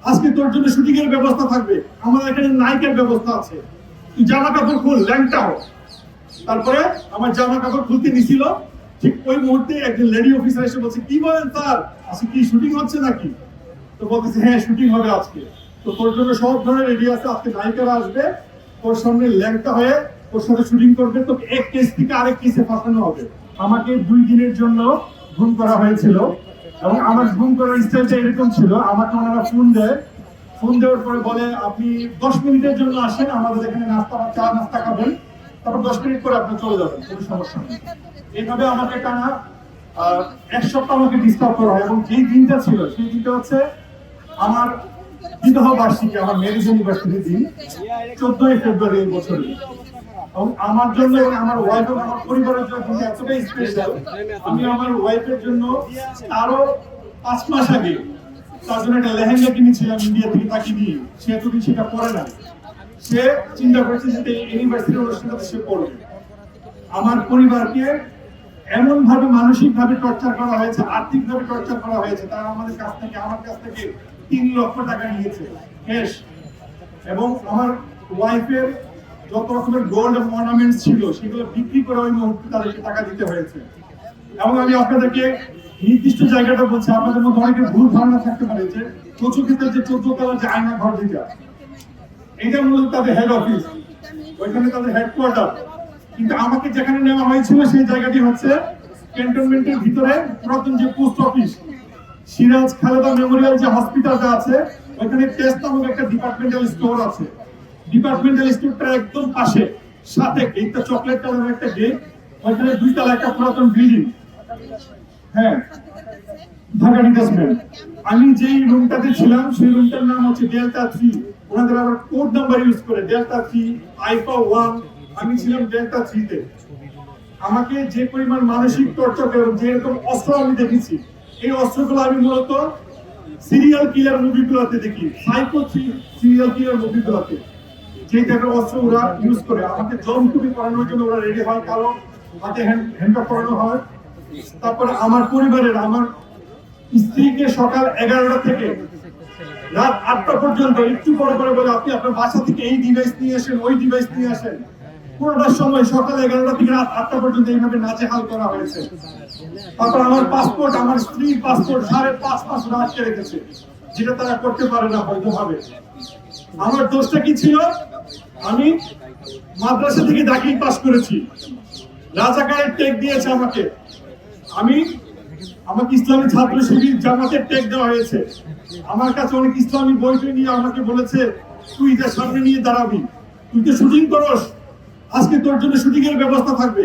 আজকে তোর জন্য শুটিং এর ব্যবস্থা থাকবে, আমাদের এখানে নায়িকার ব্যবস্থা আছে, তুই জামা কাপড় খুল, ল্যাংটা হোক। তারপরে আমার জামা কাপড় খুলতে নিছিল, ঠিক ওই মুহূর্তে একজন লেডি অফিসার এসে বলছে, কি বলেন স্যার, আজকে কি শুটিং হচ্ছে নাকি? তো বলতেছে হ্যাঁ শুটিং হবে আজকে, তো তোর জন্য সব ধরনের রেডি আছে, আজকে নায়িকারা আসবে, তোর সামনে ল্যাংটা হয়ে ওর সাথে শুটিং করবে, তোকে এক কেস থেকে আরেক কেসে ফাঁসানো হবে। আমাকে 2 দিনের জন্য ঘুম করা হয়েছিল এবং আমার ঘুম করার স্টাইলটা এরকম ছিল, আমাকে ওনারা ফোন দেওয়ার পরে বলে আপনি 10 মিনিটের জন্য আসেন আমাদের এখানে চা নাস্তা খাবেন, তারপর 10 মিনিট পরে আপনি চলে যাবেন, কোনো সমস্যা নেই। এইভাবে আমাকে টানা 1 সপ্তাহ আমাকে ডিস্টার্ব করা হয় এবং যেই দিনটা ছিল সেই দিনটা হচ্ছে আমার বিবাহ বার্ষিকী, আমার ম্যারেজ অ্যানিভার্সারির দিন, 14ই ফেব্রুয়ারি এই বছরে। এবং আমার জন্য এবং আমার ওয়াইফ এবং আমার পরিবারের জন্য কিন্তু এতটাই স্পেশাল, আমি আমার ওয়াইফের জন্য আরো 5 মাস আগে তার জন্য একটা লেহেঙ্গা কিনেছিলাম ইন্ডিয়া থেকে, তাকে দিয়ে, সে এতদিন সেটা পরে না, সে চিন্তা করেছে যে ইউনিভার্সিটি অনুষ্ঠানটাতে সে পড়বে। আমার পরিবারকে এমন ভাবে মানসিক ভাবে টর্চার করা হয়েছে, আর্থিক ভাবে টর্চার করা হয়েছে, তারা আমাদের কাছ থেকে আমার কাছ থেকে 3 লক্ষ টাকা নিয়েছে ক্যাশ, এবং আমার ওয়াইফের যত রকমের গোল্ড এবং অর্নামেন্টস ছিল সেগুলো বিক্রি করে ওই মুহূর্তে তাদেরকে টাকা দিতে হয়েছে। এবং আমি আপনাদেরকে নির্দিষ্ট জায়গাটা বলছি, আপনাদের মধ্যে অনেকের ভুল ধারণা থাকতে পারে যে কচুক্ষেত্রের যে 14 তলার যে আয়না ঘর যেটা, এটা মূলত তাদের হেড অফিস, ওইখানে তাদের হেডকোয়ার্টার। কিন্তু আমাকে যেখানে নেওয়া হয়েছিল সেই জায়গাটি হচ্ছে ক্যান্টনমেন্টের ভিতরে পুরাতন যে post office, Siraj Khaleda Memorial যে হসপিটালটা আছে, ওইখানে টেস্ট নামক একটা ডিপার্টমেন্টাল স্টোর আছে। ডিপার্টমেন্টাল স্টোরটা একদম পাশে, সাথে গেটটা চকলেট কালারের একটা গেট, ওইখানে 2 তলা একটা পুরাতন বিল্ডিং। হ্যাঁ, ঢাকা ডিটাচমেন্ট। আমি যেই রুমটাতে ছিলাম সেই রুমটার নাম হচ্ছে ডেল্টা 3, ওনাদের আবার কোড নাম্বার ইউজ করে ডেল্টা 3, আইফা 1, আমি ছিলাম ডেল্টা 3 তে। আমাকে যে পরিমাণ মানসিক টর্চার এবং যে রকম অস্ত্র আমি দেখেছি, এই অস্ত্রগুলো আমি মূলত সিরিয়াল কিলার মুভিগুলোতে দেখি, সাইকো সিরিয়াল কিলার মুভিগুলোতে যে টাইপের অস্ত্র ওরা ইউজ করে। আমাকে জমটুপি পরানোর জন্য ওরা রেডি হয়, কারো হাতে হ্যান্ডকাপ পরানো হয়। তারপরে আমার পরিবারের, আমার স্ত্রীকে সকাল 11টা থেকে রাত 8টা পর্যন্ত একটু পরে পরে বলে আপনি আপনার বাসা থেকে এই ডিভাইস নিয়ে আসেন, ওই ডিভাইস নিয়ে আসেন। পুরোটার সময় সকাল 11টা থেকে রাত 8টা পর্যন্ত এইভাবে নাজেহাল করা হয়েছে। তারপর আমার পাসপোর্ট, আমার স্ত্রীর পাসপোর্ট 5.5 মাস আটকে রেখেছে, যেটা তারা করতে পারে না হয়তো ভাবে। আমার দোষটা কি ছিল? আমি মাদ্রাসা থেকে দাখিল পাস করেছি, রাজাকারের টেক দিয়েছে আমাকে, আমাকে ইসলামী ছাত্র শিবির জামাতের টেক দেওয়া হয়েছে। আমার কাছে অনেক ইসলামী বই নিয়ে আমাকে বলেছে তুই এটার সামনে নিয়ে দাঁড়াবি, তুই তো শুটিং করস, আজকে তোর জন্য শুটিং এর ব্যবস্থা থাকবে।